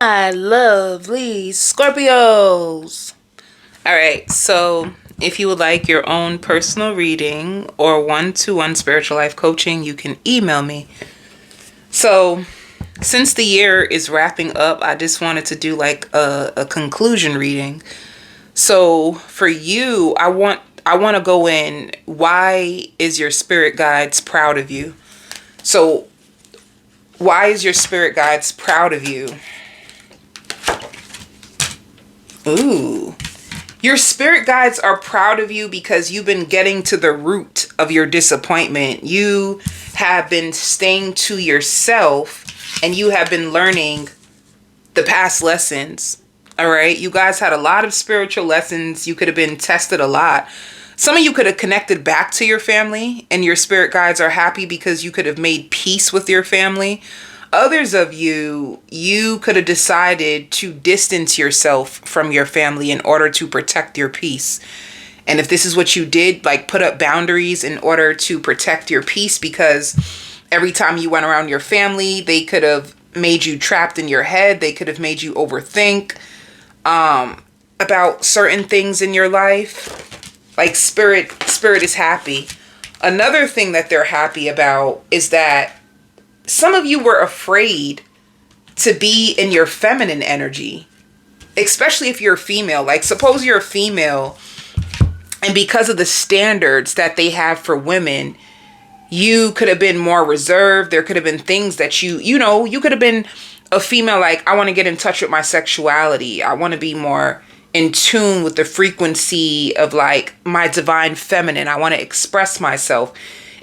My lovely Scorpios. All right, so if you would like your own personal reading or one-to-one spiritual life coaching, you can email me. So since the year is wrapping up, I just wanted to do like a conclusion reading. So for you, I want to go in, why is your spirit guides proud of you? So why is your spirit guides proud of you? Ooh. Your spirit guides are proud of you because you've been getting to the root of your disappointment. You have been staying to yourself and you have been learning the past lessons. All right. You guys had a lot of spiritual lessons. You could have been tested a lot. Some of you could have connected back to your family and your spirit guides are happy because you could have made peace with your family. Others of you could have decided to distance yourself from your family in order to protect your peace. And if this is what you did, like put up boundaries in order to protect your peace, because every time you went around your family, they could have made you trapped in your head. They could have made you overthink about certain things in your life. Like spirit is happy. Another thing that they're happy about is that some of you were afraid to be in your feminine energy, especially if you're a female. Like suppose you're a female and because of the standards that they have for women, you could have been more reserved. There could have been things that you could have been a female like, I want to get in touch with my sexuality. I want to be more in tune with the frequency of like my divine feminine. I want to express myself.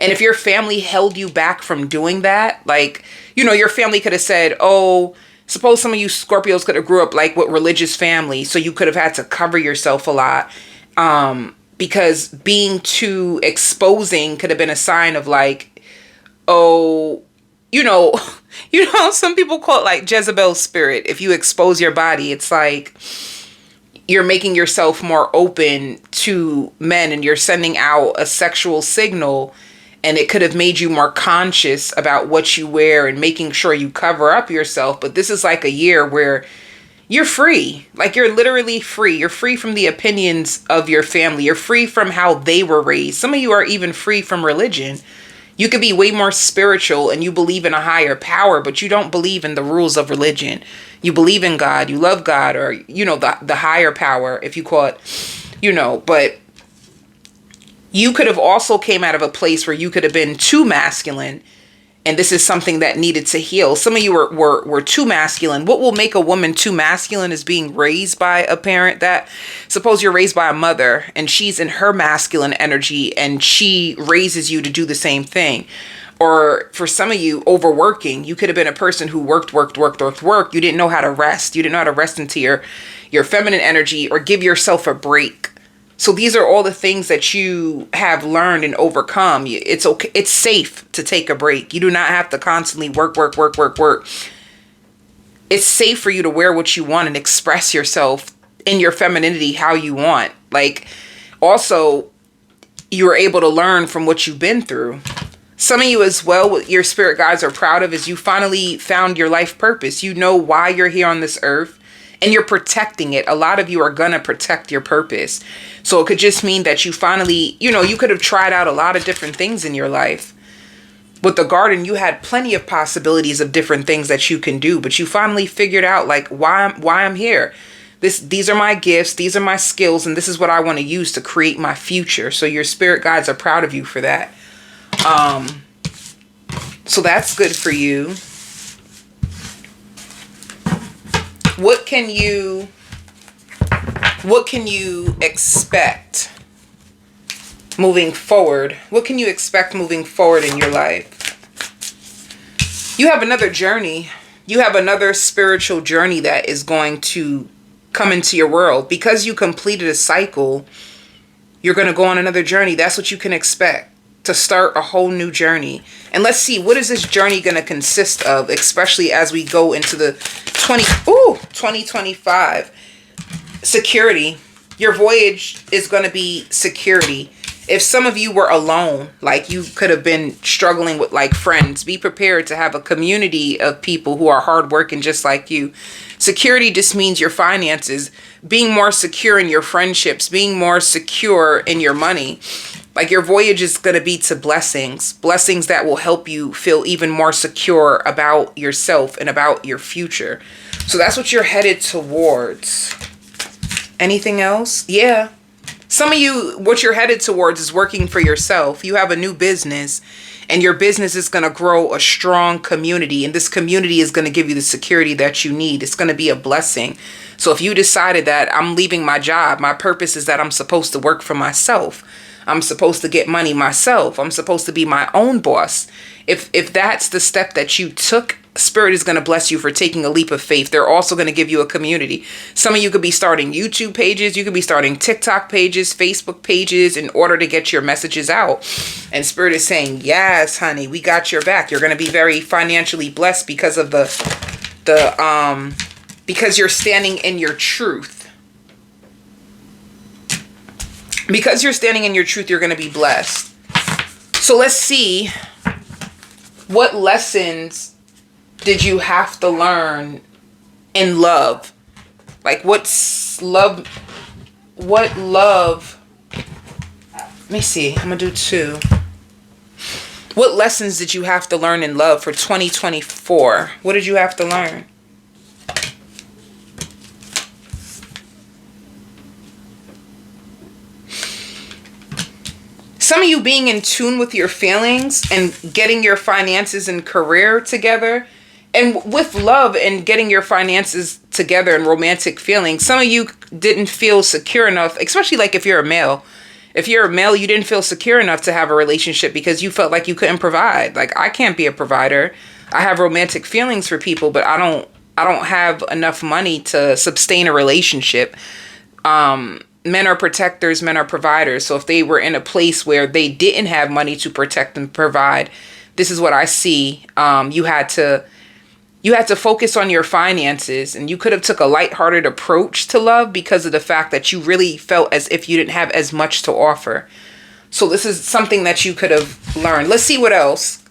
And if your family held you back from doing that, like, your family could have said, oh, suppose some of you Scorpios could have grew up like with religious family. So you could have had to cover yourself a lot. Because being too exposing could have been a sign of like, oh, some people call it like Jezebel's spirit. If you expose your body, it's like you're making yourself more open to men and you're sending out a sexual signal. And it could have made you more conscious about what you wear and making sure you cover up yourself. But this is like a year where you're free. Like you're literally free. You're free from the opinions of your family. You're free from how they were raised. Some of you are even free from religion. You could be way more spiritual and you believe in a higher power, but you don't believe in the rules of religion. You believe in God. You love God, or, the higher power, if you call it, but you could have also came out of a place where you could have been too masculine. And this is something that needed to heal. Some of you were too masculine. What will make a woman too masculine is being raised by a parent that, suppose you're raised by a mother and she's in her masculine energy and she raises you to do the same thing. Or for some of you, overworking. You could have been a person who worked. You didn't know how to rest. You didn't know how to rest into your feminine energy or give yourself a break. So these are all the things that you have learned and overcome. It's okay. It's safe to take a break. You do not have to constantly work. It's safe for you to wear what you want and express yourself in your femininity how you want. Like, also, you are able to learn from what you've been through. Some of you as well, what your spirit guides are proud of is you finally found your life purpose. You know why you're here on this earth. And you're protecting it. A lot of you are going to protect your purpose. So it could just mean that you finally, you could have tried out a lot of different things in your life. With the garden, you had plenty of possibilities of different things that you can do. But you finally figured out like why I'm here. These are my gifts. These are my skills. And this is what I want to use to create my future. So your spirit guides are proud of you for that. So that's good for you. What can you expect moving forward? What can you expect moving forward in your life? You have another journey. You have another spiritual journey that is going to come into your world. Because you completed a cycle, you're going to go on another journey. That's what you can expect, to start a whole new journey. And let's see, what is this journey going to consist of, especially as we go into the 2025. Security. Your voyage is going to be security. If some of you were alone, like you could have been struggling with like friends, be prepared to have a community of people who are hardworking just like you. Security just means your finances, being more secure in your friendships, being more secure in your money. Like your voyage is going to be to blessings that will help you feel even more secure about yourself and about your future. So that's what you're headed towards. Anything else? Yeah. Some of you, what you're headed towards is working for yourself. You have a new business and your business is going to grow a strong community. And this community is going to give you the security that you need. It's going to be a blessing. So if you decided that I'm leaving my job, my purpose is that I'm supposed to work for myself. I'm supposed to get money myself. I'm supposed to be my own boss. If that's the step that you took, Spirit is going to bless you for taking a leap of faith. They're also going to give you a community. Some of you could be starting YouTube pages. You could be starting TikTok pages, Facebook pages in order to get your messages out. And Spirit is saying, yes, honey, we got your back. You're going to be very financially blessed because of because you're standing in your truth. Because you're standing in your truth, you're going to be blessed. So let's see, what lessons did you have to learn in love? Like what love, let me see, I'm going to do 2. What lessons did you have to learn in love for 2024? What did you have to learn? Some of you being in tune with your feelings and getting your finances and career together, and with love and getting your finances together and romantic feelings. Some of you didn't feel secure enough, especially like if you're a male. If you're a male, you didn't feel secure enough to have a relationship because you felt like you couldn't provide. Like, I can't be a provider. I have romantic feelings for people, but I don't have enough money to sustain a relationship. Men are protectors, men are providers. So if they were in a place where they didn't have money to protect and provide, this is what I see. You had to focus on your finances, and you could have took a lighthearted approach to love because of the fact that you really felt as if you didn't have as much to offer. So this is something that you could have learned. Let's see what else.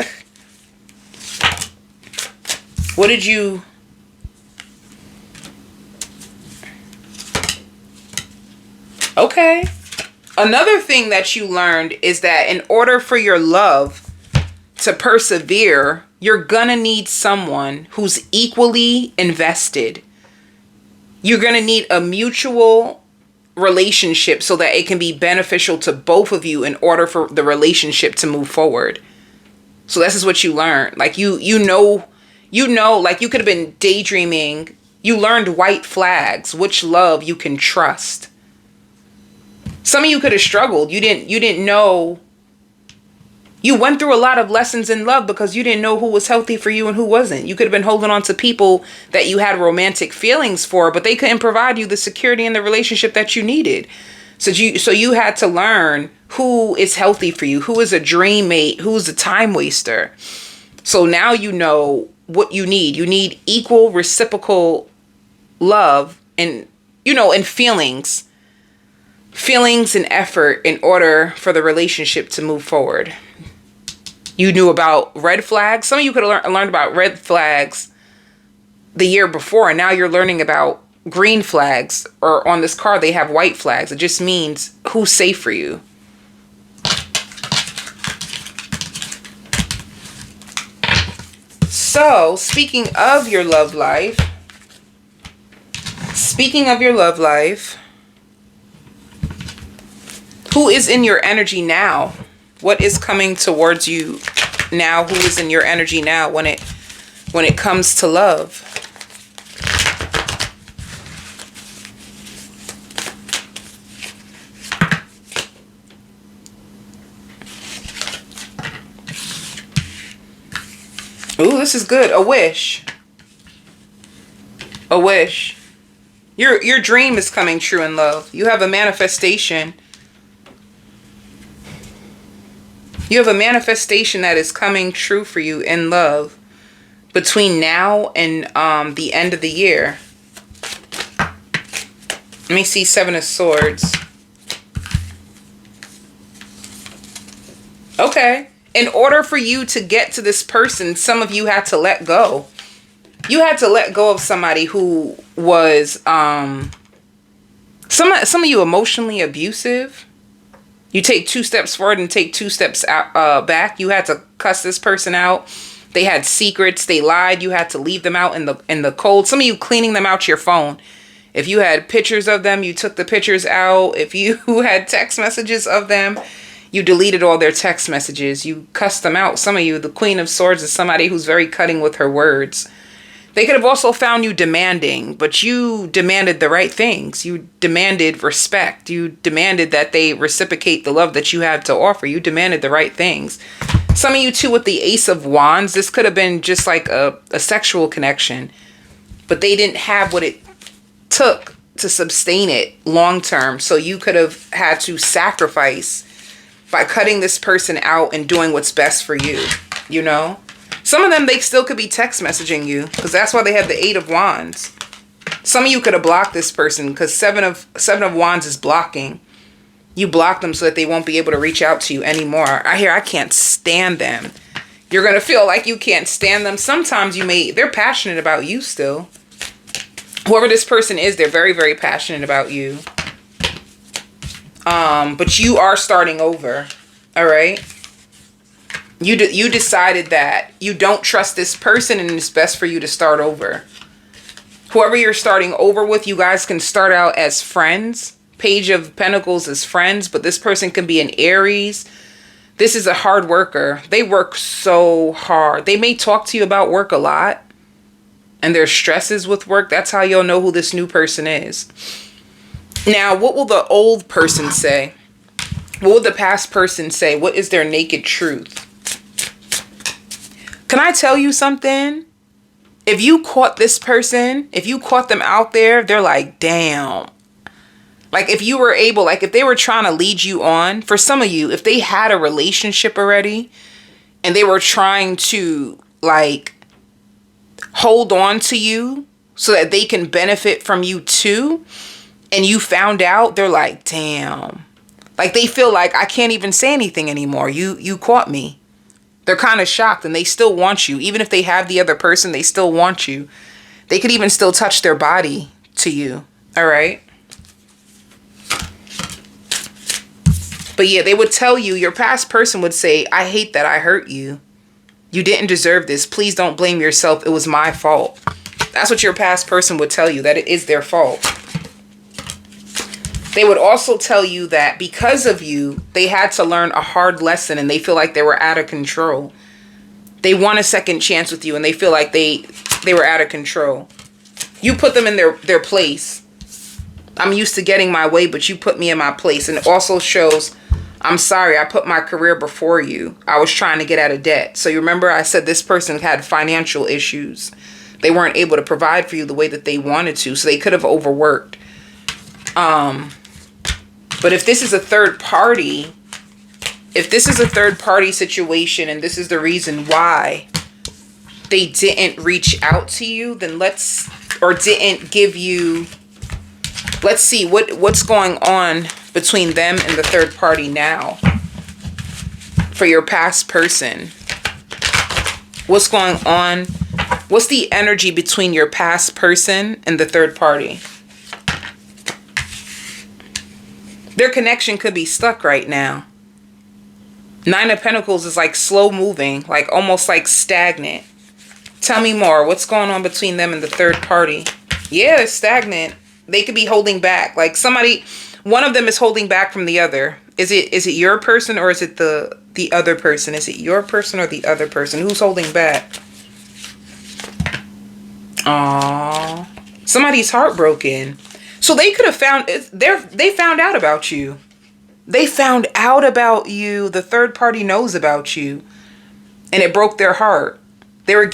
What did you... Okay. Another thing that you learned is that in order for your love to persevere, you're gonna need someone who's equally invested. You're gonna need a mutual relationship so that it can be beneficial to both of you in order for the relationship to move forward. So this is what you learned. Like you know, like you could have been daydreaming. You learned white flags, which love you can trust. Some of you could have struggled. You didn't know. You went through a lot of lessons in love because you didn't know who was healthy for you and who wasn't. You could have been holding on to people that you had romantic feelings for, but they couldn't provide you the security in the relationship that you needed. So you had to learn who is healthy for you, who is a dream mate, who's a time waster. So now you know what you need. You need equal reciprocal love and, and feelings and effort in order for the relationship to move forward. You knew about red flags. Some of you could have learned about red flags the year before, and now you're learning about green flags, or on this card they have white flags. It just means who's safe for you. So, speaking of your love life, who is in your energy now? What is coming towards you now? Who is in your energy now when it comes to love? Ooh, this is good. A wish. A wish. Your dream is coming true in love. You have a manifestation. You have a manifestation that is coming true for you in love between now and the end of the year. Let me see 7 of Swords. Okay. In order for you to get to this person, some of you had to let go. You had to let go of somebody who was some of you emotionally abusive. You take 2 steps forward and take 2 steps out, back. You had to cuss this person out. They had secrets. They lied. You had to leave them out in the cold. Some of you cleaning them out your phone. If you had pictures of them, you took the pictures out. If you had text messages of them, you deleted all their text messages. You cussed them out. Some of you, the Queen of Swords is somebody who's very cutting with her words. They could have also found you demanding, but you demanded the right things. You demanded respect. You demanded that they reciprocate the love that you have to offer. You demanded the right things. Some of you too with the Ace of Wands, this could have been just like a sexual connection, but they didn't have what it took to sustain it long term. So you could have had to sacrifice by cutting this person out and doing what's best for you, you know? Some of them, they still could be text messaging you because that's why they have the 8 of Wands. Some of you could have blocked this person because 7 of Wands is blocking. You block them so that they won't be able to reach out to you anymore. I can't stand them. You're going to feel like you can't stand them. Sometimes they're passionate about you still. Whoever this person is, they're very, very passionate about you. But you are starting over. All right. You decided that you don't trust this person and it's best for you to start over. Whoever you're starting over with, you guys can start out as friends. Page of Pentacles is friends, but this person can be an Aries. This is a hard worker. They work so hard. They may talk to you about work a lot and their stresses with work. That's how you'll know who this new person is. Now, what will the old person say? What will the past person say? What is their naked truth? Can I tell you something? If you caught this person, if you caught them out there, they're like, damn. Like if you were able, like if they were trying to lead you on, for some of you, if they had a relationship already and they were trying to like hold on to you so that they can benefit from you too, and you found out, they're like, damn. Like they feel like I can't even say anything anymore. You caught me. They're kind of shocked and they still want you. Even if they have the other person, they still want you. They could even still touch their body to you. All right. But yeah, they would tell you, your past person would say, I hate that I hurt you. You didn't deserve this. Please don't blame yourself. It was my fault. That's what your past person would tell you, that it is their fault. They would also tell you that because of you, they had to learn a hard lesson and they feel like they were out of control. They want a second chance with you and they feel like they were out of control. You put them in their place. I'm used to getting my way, but you put me in my place. And it also shows, I'm sorry, I put my career before you. I was trying to get out of debt. So you remember I said this person had financial issues. They weren't able to provide for you the way that they wanted to. So they could have overworked. But if this is a third party, situation and this is the reason why they didn't reach out to you, then didn't give you, let's see what's going on between them and the third party now for your past person. What's going on? What's the energy between your past person and the third party? Their connection could be stuck right now. 9 of Pentacles is like slow moving, like almost like stagnant. Tell me more. What's going on between them and the third party? Yeah, it's stagnant. They could be holding back. Like one of them is holding back from the other. Is it your person or is it the other person? Is it your person or the other person? Who's holding back? Aww. Somebody's heartbroken. So they could have they found out about you. They found out about you. The third party knows about you. And it broke their heart. They were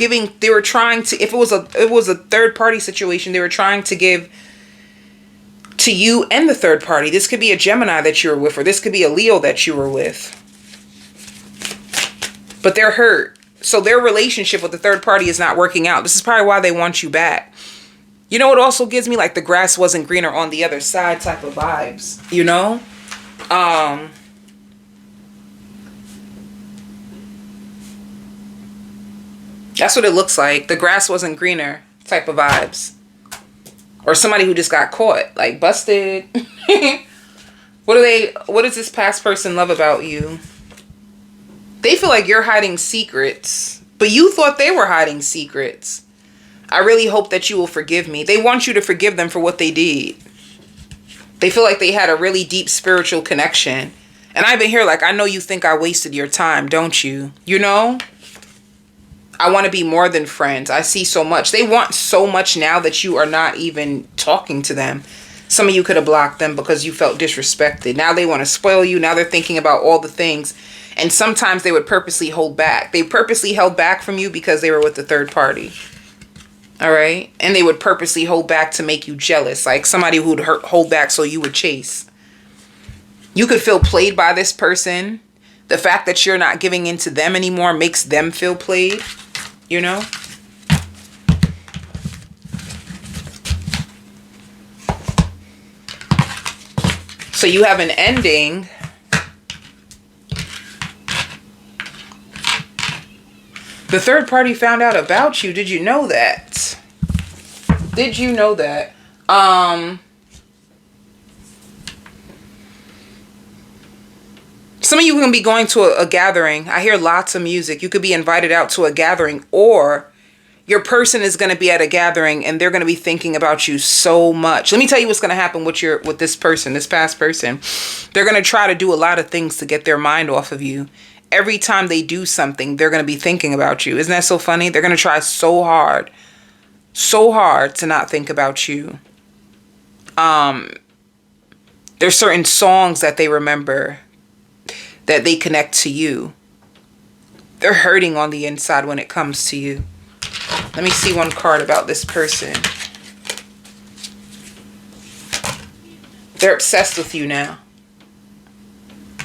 trying to, if it was a third party situation, they were trying to give to you and the third party. This could be a Gemini that you were with, or this could be a Leo that you were with. But they're hurt. So their relationship with the third party is not working out. This is probably why they want you back. You know what also gives me like the grass wasn't greener on the other side type of vibes, you know? That's what it looks like. The grass wasn't greener type of vibes. Or somebody who just got caught, like busted. What does this past person love about you? They feel like you're hiding secrets, but you thought they were hiding secrets. I really hope that you will forgive me. They want you to forgive them for what they did. They feel like they had a really deep spiritual connection. And I've been here like, I know you think I wasted your time, don't you? You know? I want to be more than friends. I see so much. They want so much now that you are not even talking to them. Some of you could have blocked them because you felt disrespected. Now they want to spoil you. Now they're thinking about all the things. And sometimes they would purposely hold back. They purposely held back from you because they were with the third party. All right? And they would purposely hold back to make you jealous. Like somebody who would hold back so you would chase. You could feel played by this person. The fact that you're not giving in to them anymore makes them feel played. You know? So you have an ending. The third party found out about you. Did you know that? Did you know that? Some of you are going to be going to a gathering. I hear lots of music. You could be invited out to a gathering, or your person is going to be at a gathering and they're going to be thinking about you so much. Let me tell you what's going to happen with this person, this past person. They're going to try to do a lot of things to get their mind off of you. Every time they do something, they're going to be thinking about you. Isn't that so funny? They're going to try so hard to not think about you. There's certain songs that they remember that they connect to you. They're hurting on the inside when it comes to you. Let me see one card about this person. They're obsessed with you now.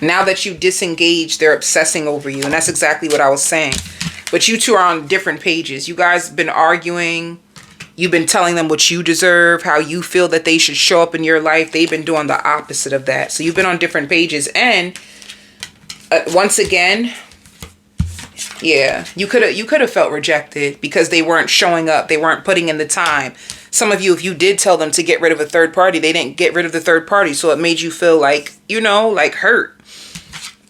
Now that you disengage, they're obsessing over you. And that's exactly what I was saying. But you two are on different pages. You guys have been arguing. You've been telling them what you deserve, how you feel that they should show up in your life. They've been doing the opposite of that. So you've been on different pages. And once again, yeah, you could have felt rejected because they weren't showing up. They weren't putting in the time. Some of you, if you did tell them to get rid of a third party, they didn't get rid of the third party. So it made you feel like, you know, like hurt.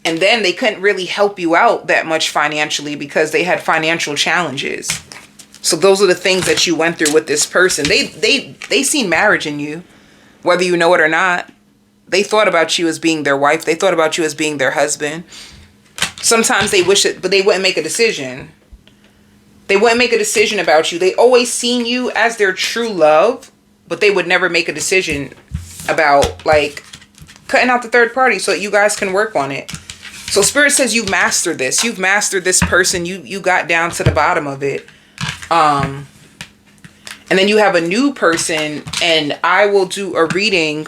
And then they couldn't really help you out that much financially because they had financial challenges. So those are the things that you went through with this person. They seen marriage in you, whether you know it or not. They thought about you as being their wife. They thought about you as being their husband. Sometimes they wish it, but they wouldn't make a decision. They wouldn't make a decision about you. They always seen you as their true love, but they would never make a decision about like cutting out the third party so that you guys can work on it. So Spirit says you've mastered this. You've mastered this person. You got down to the bottom of it. And then you have a new person, and I will do a reading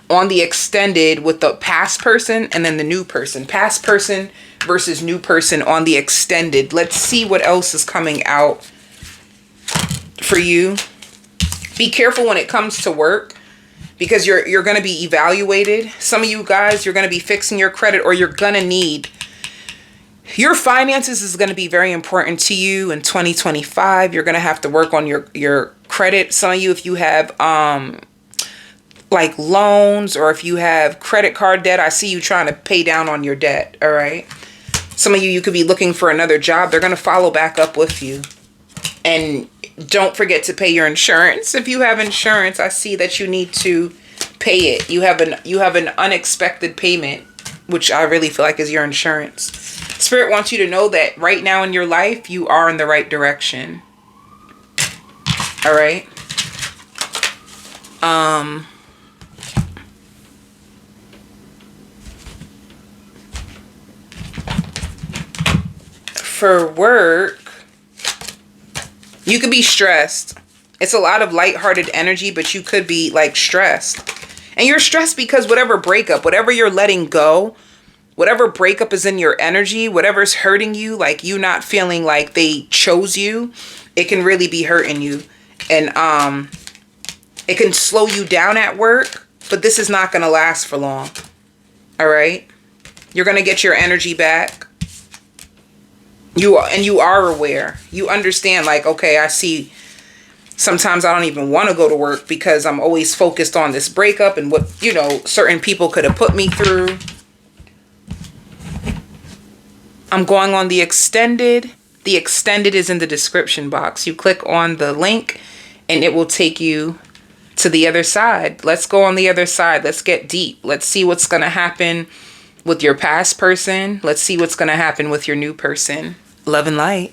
on the extended with the past person and then the new person. Past person versus new person on the extended. Let's see what else is coming out for you. Be careful when it comes to work because you're going to be evaluated. Some of you guys, you're going to be fixing your credit, or you're going to need your finances is going to be very important to you in 2025. You're going to have to work on your credit. Some of you, if you have like loans, or if you have credit card debt, I see you trying to pay down on your debt. All right. Some of you could be looking for another job. They're going to follow back up with you. And don't forget to pay your insurance. If you have insurance, I see that you need to pay it. You have an unexpected payment, which I really feel like is your insurance. Spirit wants you to know that right now in your life, you are in the right direction. All right. For work, you could be stressed. It's a lot of lighthearted energy, but you could be like stressed. And you're stressed because whatever breakup, whatever you're letting go, whatever breakup is in your energy, whatever's hurting you, like you not feeling like they chose you, it can really be hurting you. And it can slow you down at work, but this is not going to last for long. All right? You're going to get your energy back. You are aware. You understand, like, okay, I see sometimes I don't even want to go to work because I'm always focused on this breakup and what, you know, certain people could have put me through. I'm going on the extended. The extended is in the description box. You click on the link and it will take you to the other side. Let's go on the other side. Let's get deep. Let's see what's going to happen with your past person. Let's see what's going to happen with your new person. Love and light.